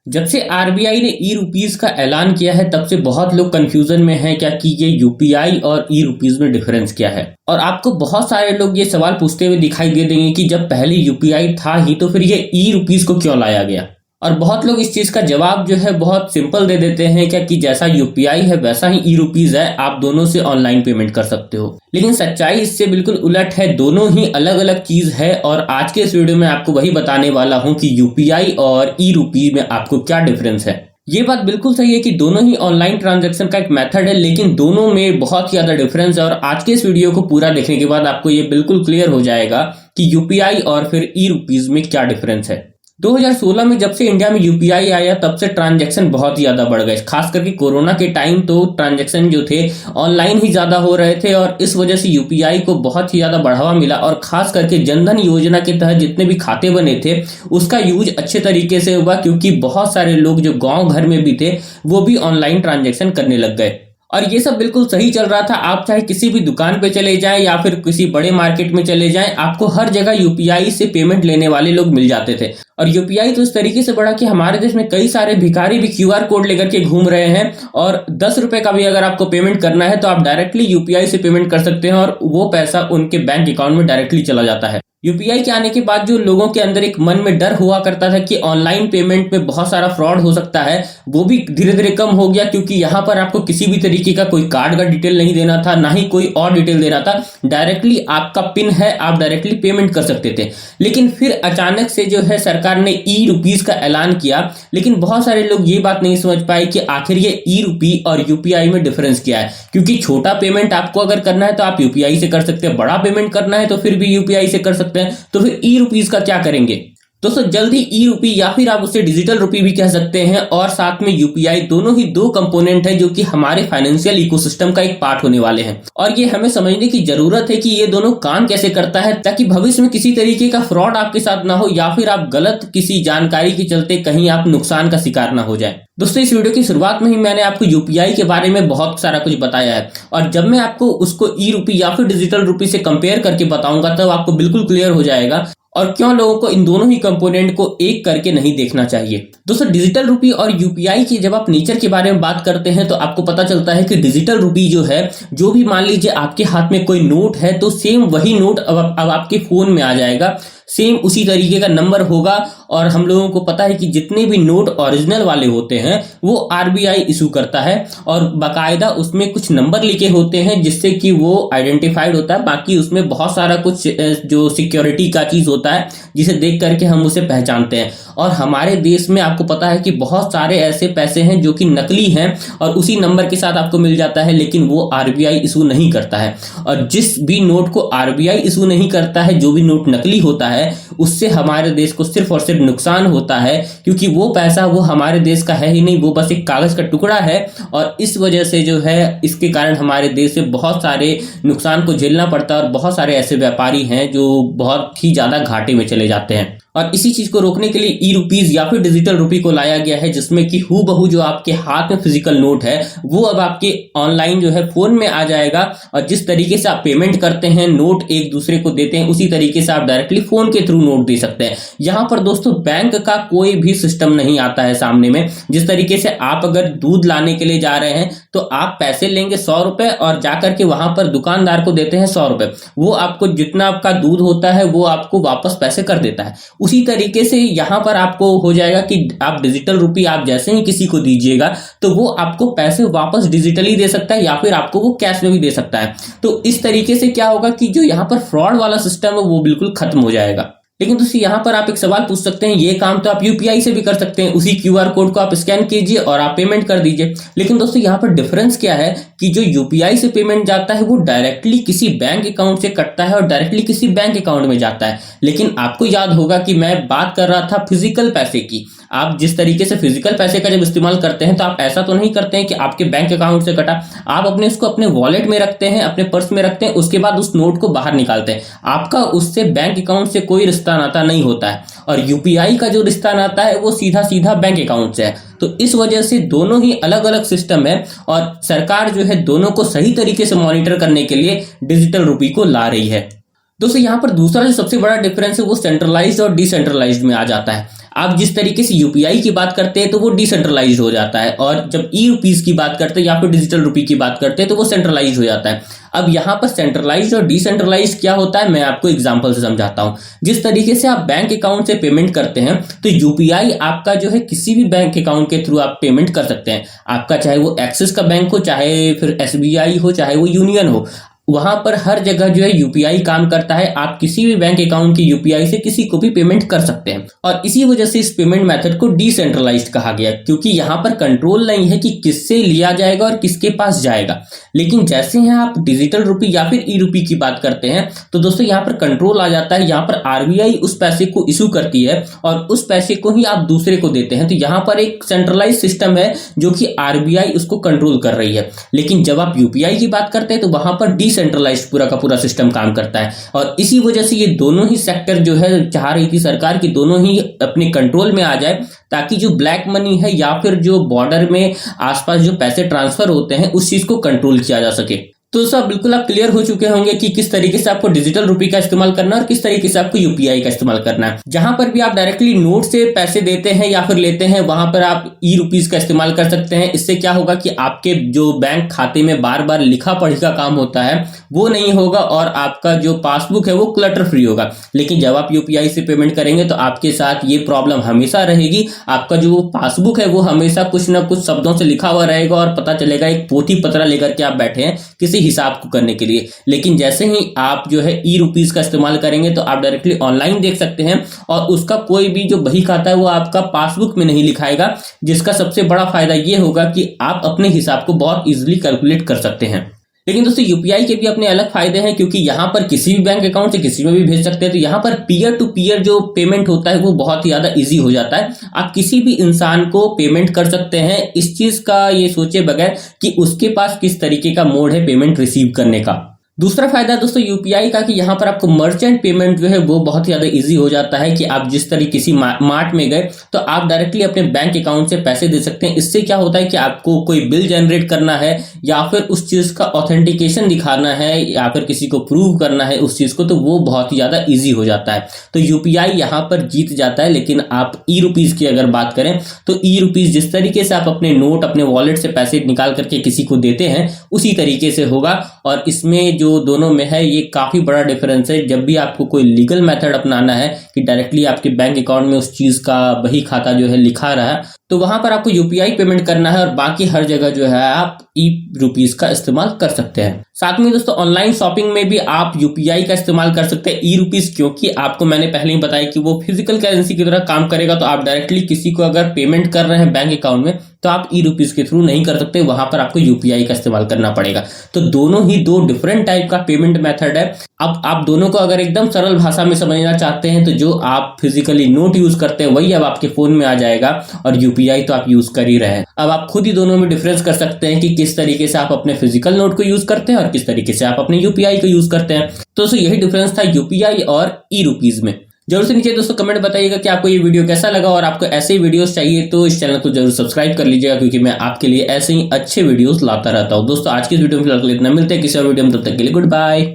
जब से आरबीआई ने ई रुपीज का ऐलान किया है तब से बहुत लोग कंफ्यूजन में हैं क्या कि ये यूपीआई और ई रुपीज में डिफरेंस क्या है। और आपको बहुत सारे लोग ये सवाल पूछते हुए दिखाई दे देंगे कि जब पहले यूपीआई था ही तो फिर ये ई रुपीज को क्यों लाया गया। और बहुत लोग इस चीज का जवाब जो है बहुत सिंपल दे देते हैं क्या कि जैसा यूपीआई है वैसा ही ई रुपीज है, आप दोनों से ऑनलाइन पेमेंट कर सकते हो। लेकिन सच्चाई इससे बिल्कुल उलट है, दोनों ही अलग अलग चीज है। और आज के इस वीडियो में आपको वही बताने वाला हूं कि यूपीआई और ई रुपी में आपको क्या डिफरेंस है। ये बात बिल्कुल सही है कि दोनों ही ऑनलाइन ट्रांजैक्शन का एक मेथड है, लेकिन दोनों में बहुत ही ज्यादा डिफरेंस है। और आज के इस वीडियो को पूरा देखने के बाद आपको ये बिल्कुल क्लियर हो जाएगा कि यूपीआई और फिर ई रुपीज में क्या डिफरेंस है। 2016 में जब से इंडिया में यूपीआई आया तब से ट्रांजैक्शन बहुत ही ज्यादा बढ़ गए। खास करके कोरोना के टाइम तो ट्रांजैक्शन जो थे ऑनलाइन ही ज्यादा हो रहे थे और इस वजह से यूपीआई को बहुत ही ज्यादा बढ़ावा मिला। और खास करके जनधन योजना के तहत जितने भी खाते बने थे उसका यूज अच्छे तरीके से हुआ, क्योंकि बहुत सारे लोग जो गांव घर में भी थे वो भी ऑनलाइन ट्रांजैक्शन करने लग गए। और ये सब बिल्कुल सही चल रहा था। आप चाहे किसी भी दुकान पे चले जाएं या फिर किसी बड़े मार्केट में चले जाएं, आपको हर जगह यूपीआई से पेमेंट लेने वाले लोग मिल जाते थे। और यूपीआई तो इस तरीके से बढ़ा कि हमारे देश में कई सारे भिखारी भी क्यूआर कोड लेकर के घूम रहे हैं। और 10 रुपए का भी अगर आपको पेमेंट करना है तो आप डायरेक्टली यूपीआई से पेमेंट कर सकते हैं और वो पैसा उनके बैंक अकाउंट में डायरेक्टली चला जाता है। यूपीआई के आने के बाद जो लोगों के अंदर एक मन में डर हुआ करता था कि ऑनलाइन पेमेंट में बहुत सारा फ्रॉड हो सकता है, वो भी धीरे धीरे कम हो गया, क्योंकि यहाँ पर आपको किसी भी तरीके का कोई कार्ड का डिटेल नहीं देना था, ना ही कोई और डिटेल देना था। डायरेक्टली आपका पिन है, आप डायरेक्टली पेमेंट कर सकते थे। लेकिन फिर अचानक से जो है सरकार ने ई रुपीज का ऐलान किया, लेकिन बहुत सारे लोग ये बात नहीं समझ पाए कि आखिर ये ई रुपी और यूपीआई में डिफरेंस क्या है। क्योंकि छोटा पेमेंट आपको अगर करना है तो आप यूपीआई से कर सकते हैं, बड़ा पेमेंट करना है तो फिर भी यूपीआई से कर सकते हैं। तो फिर ई रुपीज का क्या करेंगे दोस्तों? जल्दी ई रुपी या फिर आप उसे डिजिटल रुपी भी कह सकते हैं और साथ में यूपीआई, दोनों ही दो कंपोनेंट है जो कि हमारे फाइनेंशियल इकोसिस्टम का एक पार्ट होने वाले हैं। और ये हमें समझने की जरूरत है कि ये दोनों काम कैसे करता है, ताकि भविष्य में किसी तरीके का फ्रॉड आपके साथ ना हो या फिर आप गलत किसी जानकारी के चलते कहीं आप नुकसान का शिकार ना हो जाए। दोस्तों इस वीडियो की शुरुआत में ही मैंने आपको यूपीआई के बारे में बहुत सारा कुछ बताया है, और जब मैं आपको उसको ई रुपी या फिर डिजिटल रुपी से कंपेयर करके बताऊंगा तब आपको बिल्कुल क्लियर हो जाएगा और क्यों लोगों को इन दोनों ही कंपोनेंट को एक करके नहीं देखना चाहिए। दोस्तों डिजिटल रुपी और यूपीआई की जब आप नेचर के बारे में बात करते हैं तो आपको पता चलता है कि डिजिटल रुपी जो है, जो भी मान लीजिए आपके हाथ में कोई नोट है तो सेम वही नोट अब आपके फोन में आ जाएगा, सेम उसी तरीके का नंबर होगा। और हम लोगों को पता है कि जितने भी नोट ओरिजिनल वाले होते हैं वो आरबीआई इशू करता है और बाकायदा उसमें कुछ नंबर लिखे होते हैं जिससे कि वो आइडेंटिफाइड होता है। बाकी उसमें बहुत सारा कुछ जो सिक्योरिटी का चीज होता है जिसे देख करके हम उसे पहचानते हैं। और हमारे देश में आपको पता है कि बहुत सारे ऐसे पैसे हैं जो कि नकली हैं और उसी नंबर के साथ आपको मिल जाता है, लेकिन वो आरबीआई इशू नहीं करता है। और जिस भी नोट को आरबीआई इशू नहीं करता है, जो भी नोट नकली होता है, उससे हमारे देश को सिर्फ और सिर्फ नुकसान होता है, क्योंकि वो पैसा वो हमारे देश का है ही नहीं, वो बस एक कागज का टुकड़ा है। और इस वजह से जो है इसके कारण हमारे देश से बहुत सारे नुकसान को झेलना पड़ता है और बहुत सारे ऐसे व्यापारी हैं जो बहुत ही ज्यादा घाटे में चले जाते हैं। और इसी चीज को रोकने के लिए ई रुपीज या फिर डिजिटल रुपी को लाया गया है, जिसमें कि हूबहू जो आपके हाथ में फिजिकल नोट है वो अब आपके ऑनलाइन जो है फोन में आ जाएगा। और जिस तरीके से आप पेमेंट करते हैं, नोट एक दूसरे को देते हैं, उसी तरीके से आप डायरेक्टली फोन के थ्रू नोट दे सकते हैं। यहाँ पर दोस्तों बैंक का कोई भी सिस्टम नहीं आता है सामने में। जिस तरीके से आप अगर दूध लाने के लिए जा रहे हैं तो आप पैसे लेंगे 100 रुपए और जाकर के वहां पर दुकानदार को देते हैं 100 रुपए, वो आपको जितना आपका दूध होता है वो आपको वापस पैसे कर देता है। उसी तरीके से यहां पर आपको हो जाएगा कि आप डिजिटल रुपी आप जैसे ही किसी को दीजिएगा तो वो आपको पैसे वापस डिजिटली दे सकता है या फिर आपको वो कैश में भी दे सकता है। तो इस तरीके से क्या होगा कि जो यहाँ पर फ्रॉड वाला सिस्टम है वो बिल्कुल खत्म हो जाएगा। लेकिन दोस्तों यहाँ पर आप एक सवाल पूछ सकते हैं, ये काम तो आप यूपीआई से भी कर सकते हैं, उसी क्यूआर कोड को आप स्कैन कीजिए और आप पेमेंट कर दीजिए। लेकिन दोस्तों यहाँ पर डिफरेंस क्या है कि जो यूपीआई से पेमेंट जाता है वो डायरेक्टली किसी बैंक अकाउंट से कटता है और डायरेक्टली किसी बैंक अकाउंट में जाता है। लेकिन आपको याद होगा कि मैं बात कर रहा था फिजिकल पैसे की। आप जिस तरीके से फिजिकल पैसे का जब इस्तेमाल करते हैं तो आप ऐसा तो नहीं करते हैं कि आपके बैंक अकाउंट से कटा, आप उसको अपने वॉलेट में रखते हैं, अपने पर्स में रखते हैं, उसके बाद उस नोट को बाहर निकालते हैं। आपका उससे बैंक अकाउंट से कोई रिश्ता नाता नहीं होता है। और यूपीआई का जो रिश्ता नाता है वो सीधा सीधा बैंक अकाउंट से है। तो इस वजह से दोनों ही अलग अलग सिस्टम है और सरकार जो है दोनों को सही तरीके से मॉनिटर करने के लिए डिजिटल रुपी को ला रही है। दोस्तों यहाँ पर दूसरा जो सबसे बड़ा डिफरेंस है वो सेंट्रलाइज्ड और डिसेंट्रलाइज्ड में आ जाता है। आप जिस तरीके से यूपीआई की बात करते हैं तो वो डिसेंट्रलाइज हो जाता है, और जब ई रुपीज की बात करते हैं या फिर डिजिटल रुपी की बात करते हैं तो वो सेंट्रलाइज हो जाता है। अब यहाँ पर सेंट्रलाइज और डिसेंट्रलाइज क्या होता है, मैं आपको एग्जांपल से समझाता हूँ। जिस तरीके से आप बैंक अकाउंट से पेमेंट करते हैं तो यूपीआई आपका जो है किसी भी बैंक अकाउंट के थ्रू आप पेमेंट कर सकते हैं। आपका चाहे वो एक्सिस का बैंक हो, चाहे फिर एसबीआई हो, चाहे वो यूनियन हो, वहां पर हर जगह जो है यूपीआई काम करता है। आप किसी भी बैंक अकाउंट की यूपीआई से किसी को भी पेमेंट कर सकते हैं, और इसी वजह से इस पेमेंट मेथड को डिसेंट्रलाइज्ड कहा गया, क्योंकि यहाँ पर कंट्रोल नहीं है कि किससे लिया जाएगा और किसके पास जाएगा। लेकिन जैसे ही आप डिजिटल रुपी या फिर ई रुपी की बात करते हैं तो दोस्तों यहाँ पर कंट्रोल आ जाता है। यहाँ पर आरबीआई उस पैसे को इशू करती है और उस पैसे को ही आप दूसरे को देते हैं। तो यहाँ पर एक सेंट्रलाइज सिस्टम है जो कि आरबीआई उसको कंट्रोल कर रही है। लेकिन जब आप यूपीआई की बात करते हैं तो वहां पर डिसेंट्रलाइज्ड पूरा का पूरा सिस्टम काम करता है, और इसी वजह से ये दोनों ही सेक्टर जो है चाह रही थी सरकार की दोनों ही अपने कंट्रोल में आ जाए, ताकि जो ब्लैक मनी है या फिर जो बॉर्डर में आसपास जो पैसे ट्रांसफर होते हैं उस चीज को कंट्रोल किया जा सके। तो सब बिल्कुल आप क्लियर हो चुके होंगे कि किस तरीके से आपको डिजिटल रुपी का इस्तेमाल करना है और किस तरीके से आपको यूपीआई का इस्तेमाल करना है। जहां पर भी आप डायरेक्टली नोट से पैसे देते हैं या फिर लेते हैं वहां पर आप ई रुपीज का इस्तेमाल कर सकते हैं। इससे क्या होगा कि आपके जो बैंक खाते में बार बार लिखा पढ़ी का काम होता है वो नहीं होगा, और आपका जो पासबुक है वो क्लटर फ्री होगा। लेकिन जब आप यूपीआई से पेमेंट करेंगे तो आपके साथ ये प्रॉब्लम हमेशा रहेगी। आपका जो पासबुक है वो हमेशा कुछ ना कुछ शब्दों से लिखा हुआ रहेगा और पता चलेगा एक पोथी पत्रा लेकर के आप बैठे हैं किसी हिसाब को करने के लिए। लेकिन जैसे ही आप जो है ई रुपीज का इस्तेमाल करेंगे तो आप डायरेक्टली ऑनलाइन देख सकते हैं, और उसका कोई भी जो बही खाता है वो आपका पासबुक में नहीं लिखाएगा, जिसका सबसे बड़ा फायदा ये होगा कि आप अपने हिसाब को बहुत इजीली कैलकुलेट कर सकते हैं। लेकिन दोस्तों यूपीआई के भी अपने अलग फायदे हैं, क्योंकि यहाँ पर किसी भी बैंक अकाउंट से किसी में भी भेज सकते हैं। तो यहाँ पर पीयर टू पीयर जो पेमेंट होता है वो बहुत ही ज्यादा इजी हो जाता है। आप किसी भी इंसान को पेमेंट कर सकते हैं इस चीज का ये सोचे बगैर कि उसके पास किस तरीके का मोड है पेमेंट रिसीव करने का। दूसरा फायदा दोस्तों यूपीआई का कि यहाँ पर आपको मर्चेंट पेमेंट जो है वो बहुत ही ज्यादा इजी हो जाता है कि आप जिस तरीके किसी मार्ट में गए तो आप डायरेक्टली अपने बैंक अकाउंट से पैसे दे सकते हैं। इससे क्या होता है कि आपको कोई बिल जनरेट करना है या फिर उस चीज का ऑथेंटिकेशन दिखाना है या फिर किसी को प्रूव करना है उस चीज को, तो वो बहुत ही ज्यादा इजी हो जाता है। तो यूपीआई यहाँ पर जीत जाता है। लेकिन आप ई रुपीज की अगर बात करें तो ई रुपीज जिस तरीके से आप अपने नोट अपने वॉलेट से पैसे निकाल करके किसी को देते हैं उसी तरीके से होगा, और इसमें जो दोनों में है ये काफी बड़ा डिफरेंस है। जब भी आपको कोई लीगल मेथड अपनाना है कि डायरेक्टली आपके बैंक अकाउंट में उस चीज का बही खाता जो है लिखा रहा है, तो वहां पर आपको यूपीआई पेमेंट करना है, और बाकी हर जगह जो है आप ई रुपीज का इस्तेमाल कर सकते हैं। साथ में दोस्तों ऑनलाइन शॉपिंग में भी आप यूपीआई का इस्तेमाल कर सकते हैं ई रुपीज, क्योंकि आपको मैंने पहले ही बताया कि वो फिजिकल करेंसी की तरह काम करेगा। तो आप डायरेक्टली किसी को अगर पेमेंट कर रहे हैं बैंक अकाउंट में तो आप ई रुपीज के थ्रू नहीं कर सकते, वहां पर आपको यूपीआई का इस्तेमाल करना पड़ेगा। तो दोनों ही दो डिफरेंट टाइप का पेमेंट मेथड है। अब आप दोनों को अगर एकदम सरल भाषा में समझना चाहते हैं तो जो आप फिजिकली नोट यूज करते हैं वही अब आपके फोन में आ जाएगा, और यूपीआई तो आप यूज कर ही रहे हैं। अब आप खुद ही दोनों में डिफरेंस कर सकते हैं कि किस तरीके से आप अपने फिजिकल नोट को यूज करते हैं और किस तरीके से आप अपने यूपीआई को यूज करते हैं। तो यही डिफरेंस था यूपीआई और ई रुपीज में। जरूर से नीचे दोस्तों कमेंट बताइएगा कि आपको ये वीडियो कैसा लगा, और आपको ऐसे ही वीडियोस चाहिए तो इस चैनल को जरूर सब्सक्राइब कर लीजिएगा, क्योंकि मैं आपके लिए ऐसे ही अच्छे वीडियोस लाता रहता हूं। दोस्तों आज की वीडियो में फिलहाल इतना, मिलते हैं किसी और वीडियो में, तब तक के लिए गुड बाय।